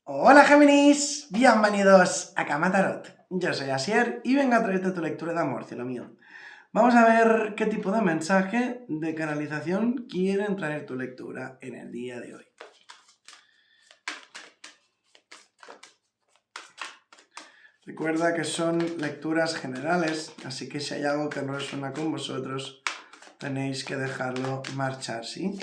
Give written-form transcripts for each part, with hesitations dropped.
Hola Géminis, bienvenidos a Cama Tarot. Yo soy Asier y vengo a traerte tu lectura de amor, cielo mío. Vamos a ver qué tipo de mensaje de canalización quieren traer tu lectura en el día de hoy. Recuerda que son lecturas generales, así que si hay algo que no resuena con vosotros, tenéis que dejarlo marchar, ¿sí?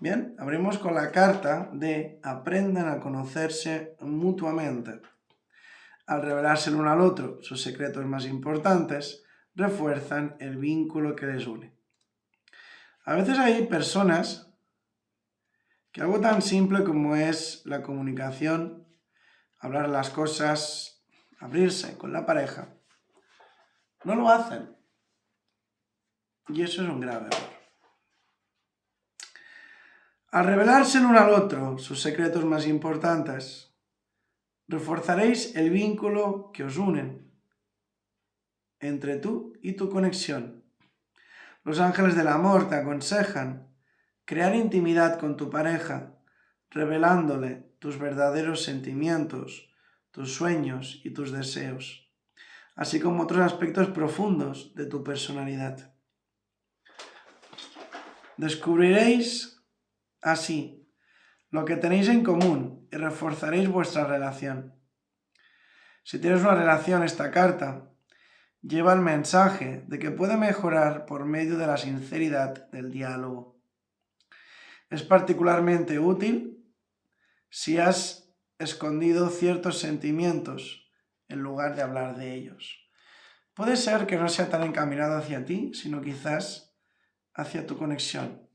Bien, abrimos con la carta de aprendan a conocerse mutuamente. Al revelarse el uno al otro sus secretos más importantes, refuerzan el vínculo que les une. A veces hay personas que algo tan simple como es la comunicación, hablar las cosas, abrirse con la pareja, no lo hacen. Y eso es un grave error. Al revelarse el uno al otro sus secretos más importantes, reforzaréis el vínculo que os unen entre tú y tu conexión. Los ángeles del amor te aconsejan crear intimidad con tu pareja, revelándole tus verdaderos sentimientos, tus sueños y tus deseos, así como otros aspectos profundos de tu personalidad. Descubriréis así lo que tenéis en común y reforzaréis vuestra relación. Si tienes una relación, esta carta lleva el mensaje de que puede mejorar por medio de la sinceridad del diálogo. Es particularmente útil si has escondido ciertos sentimientos en lugar de hablar de ellos. Puede ser que no sea tan encaminado hacia ti, sino quizás hacia tu conexión.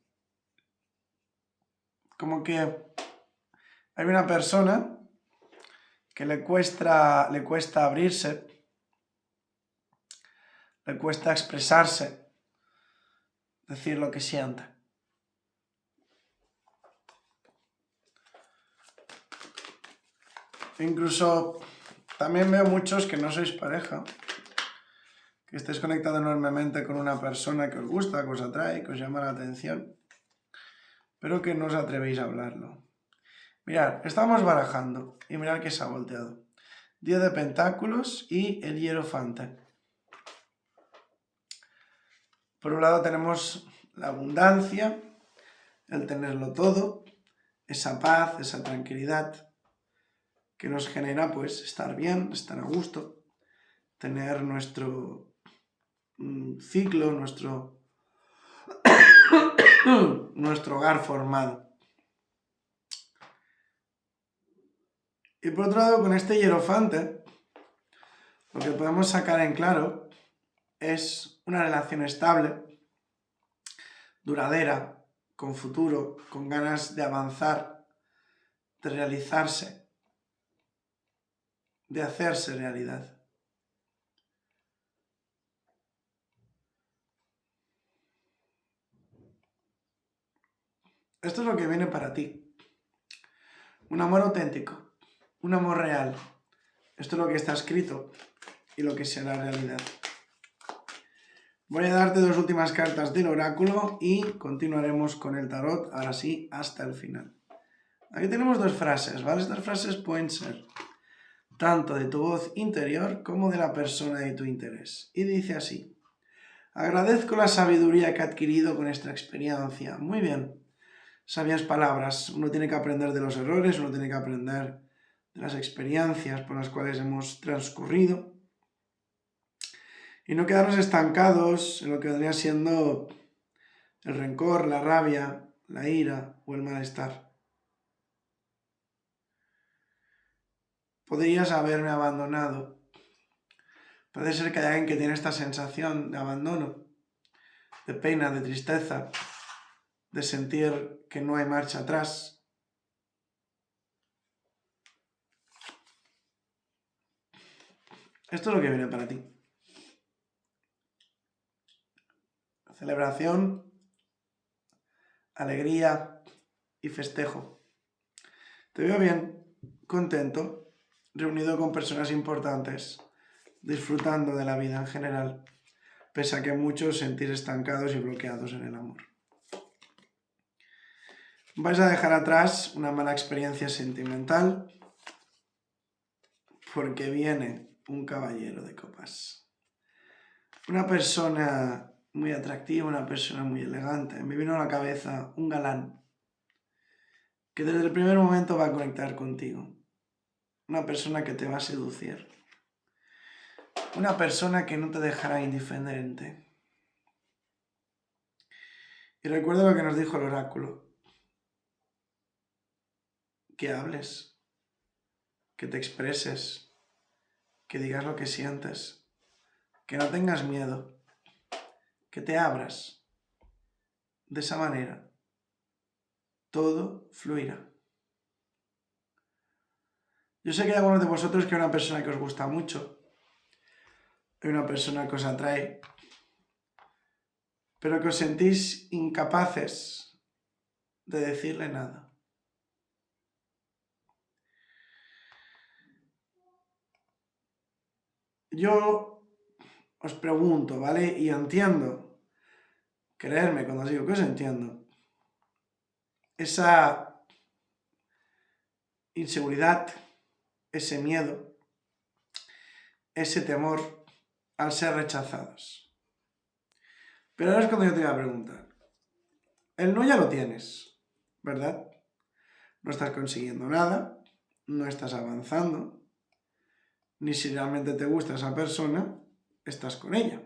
Como que hay una persona que le cuesta abrirse, le cuesta expresarse, decir lo que siente. Incluso también veo muchos que no sois pareja, que estéis conectados enormemente con una persona que os gusta, que os atrae, que os llama la atención, pero que no os atrevéis a hablarlo. Mirad, estamos barajando y mirad que se ha volteado. 10 de pentáculos y el hierofante. Por un lado tenemos la abundancia, el tenerlo todo, esa paz, esa tranquilidad que nos genera pues estar bien, estar a gusto, tener nuestro ciclo, nuestro hogar formado. Y por otro lado, con este hierofante, lo que podemos sacar en claro es una relación estable, duradera, con futuro, con ganas de avanzar, de realizarse, de hacerse realidad. Esto es lo que viene para ti. Un amor auténtico, un amor real. Esto es lo que está escrito y lo que será realidad. Voy a darte dos últimas cartas del oráculo y continuaremos con el tarot, ahora sí, hasta el final. Aquí tenemos dos frases, ¿vale? Estas frases pueden ser tanto de tu voz interior como de la persona de tu interés. Y dice así: agradezco la sabiduría que he adquirido con esta experiencia. Muy bien, sabias palabras. Uno tiene que aprender de los errores, uno tiene que aprender de las experiencias por las cuales hemos transcurrido y no quedarnos estancados en lo que vendría siendo el rencor, la rabia, la ira o el malestar. Podrías haberme abandonado. Puede ser que haya alguien que tiene esta sensación de abandono, de pena, de tristeza, de sentir que no hay marcha atrás. Esto es lo que viene para ti. Celebración, alegría y festejo. Te veo bien, contento, reunido con personas importantes, disfrutando de la vida en general, pese a que muchos sentís estancados y bloqueados en el amor. Vais a dejar atrás una mala experiencia sentimental porque viene un caballero de copas. Una persona muy atractiva, una persona muy elegante. Me vino a la cabeza un galán que desde el primer momento va a conectar contigo. Una persona que te va a seducir. Una persona que no te dejará indiferente. Y recuerda lo que nos dijo el oráculo. Que hables, que te expreses, que digas lo que sientes, que no tengas miedo, que te abras. De esa manera, todo fluirá. Yo sé que hay algunos de vosotros que hay una persona que os gusta mucho, hay una persona que os atrae, pero que os sentís incapaces de decirle nada. Yo os pregunto, ¿vale? Y entiendo, creedme cuando os digo que os entiendo, esa inseguridad, ese miedo, ese temor al ser rechazados. Pero ahora es cuando yo te voy a preguntar. El no ya lo tienes, ¿verdad? No estás consiguiendo nada, no estás avanzando, ni si realmente te gusta esa persona, estás con ella.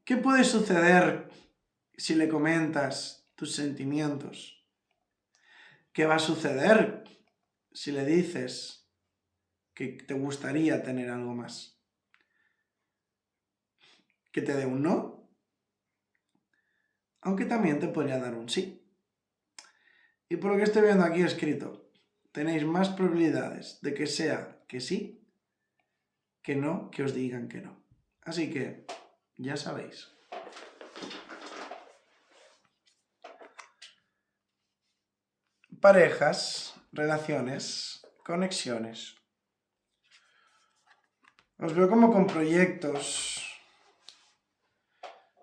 ¿Qué puede suceder si le comentas tus sentimientos? ¿Qué va a suceder si le dices que te gustaría tener algo más? ¿Que te dé un no? Aunque también te podría dar un sí. Y por lo que estoy viendo aquí escrito, tenéis más probabilidades de que sea que sí, que no, que os digan que no. Así que, ya sabéis. Parejas, relaciones, conexiones. Os veo como con proyectos,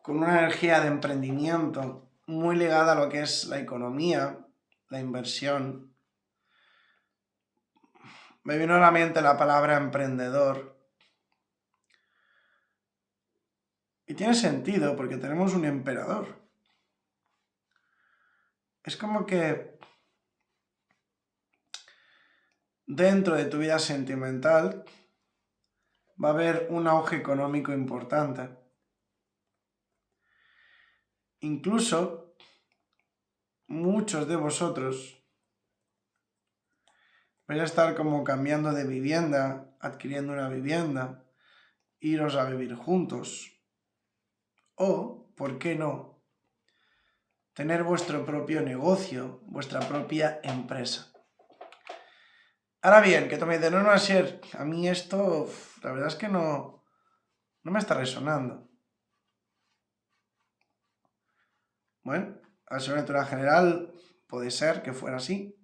con una energía de emprendimiento muy ligada a lo que es la economía, la inversión. Me vino a la mente la palabra emprendedor. Y tiene sentido porque tenemos un emperador. Es como que dentro de tu vida sentimental va a haber un auge económico importante. Incluso muchos de vosotros vais a estar como cambiando de vivienda, adquiriendo una vivienda, iros a vivir juntos. O, ¿por qué no?, tener vuestro propio negocio, vuestra propia empresa. Ahora bien, que tú me dices, no, Asier, a mí esto, la verdad es que no me está resonando. Bueno, al ser natural general, puede ser que fuera así.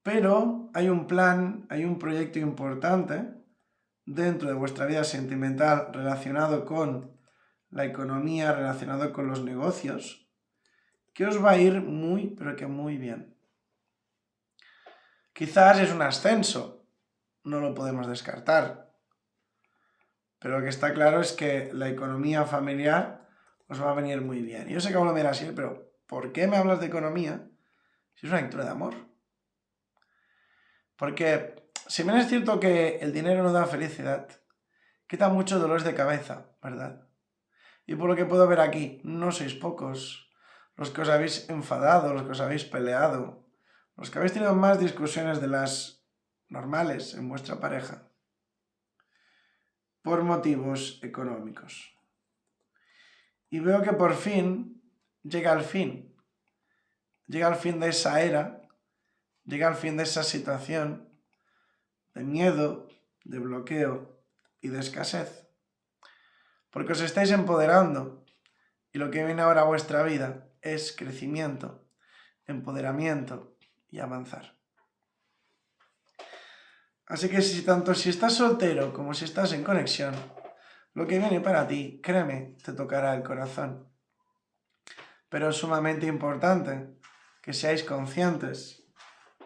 Pero hay un plan, hay un proyecto importante dentro de vuestra vida sentimental relacionado con la economía, relacionado con los negocios, que os va a ir muy, pero que muy bien. Quizás es un ascenso, no lo podemos descartar. Pero lo que está claro es que la economía familiar os va a venir muy bien. Yo sé que hablo de así, pero ¿por qué me hablas de economía si es una lectura de amor? Porque si bien es cierto que el dinero no da felicidad, quita muchos dolores de cabeza, ¿verdad? Y por lo que puedo ver aquí, no sois pocos los que os habéis enfadado, los que os habéis peleado, los que habéis tenido más discusiones de las normales en vuestra pareja por motivos económicos. Y veo que por fin llega el fin. Llega el fin de esa era, llega el fin de esa situación de miedo, de bloqueo y de escasez. Porque os estáis empoderando y lo que viene ahora a vuestra vida es crecimiento, empoderamiento y avanzar. Así que tanto si estás soltero como si estás en conexión, lo que viene para ti, créeme, te tocará el corazón. pero es sumamente importante que seáis conscientes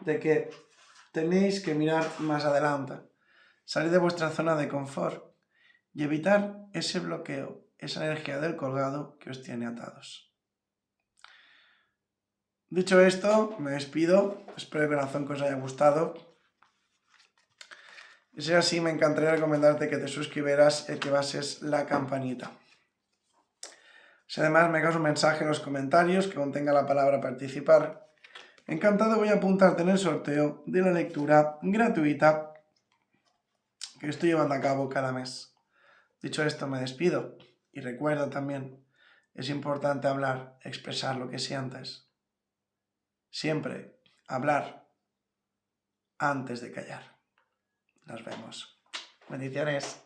de que tenéis que mirar más adelante, salir de vuestra zona de confort y evitar ese bloqueo, esa energía del colgado que os tiene atados. Dicho esto, me despido, espero de corazón que os haya gustado. Y si es así, me encantaría recomendarte que te suscribieras y que bases la campanita. Si además me dejas un mensaje en los comentarios que contenga la palabra participar, encantado voy a apuntarte en el sorteo de la lectura gratuita que estoy llevando a cabo cada mes. Dicho esto, me despido y recuerda también, es importante hablar, expresar lo que sientes. Siempre hablar antes de callar. Nos vemos. Bendiciones.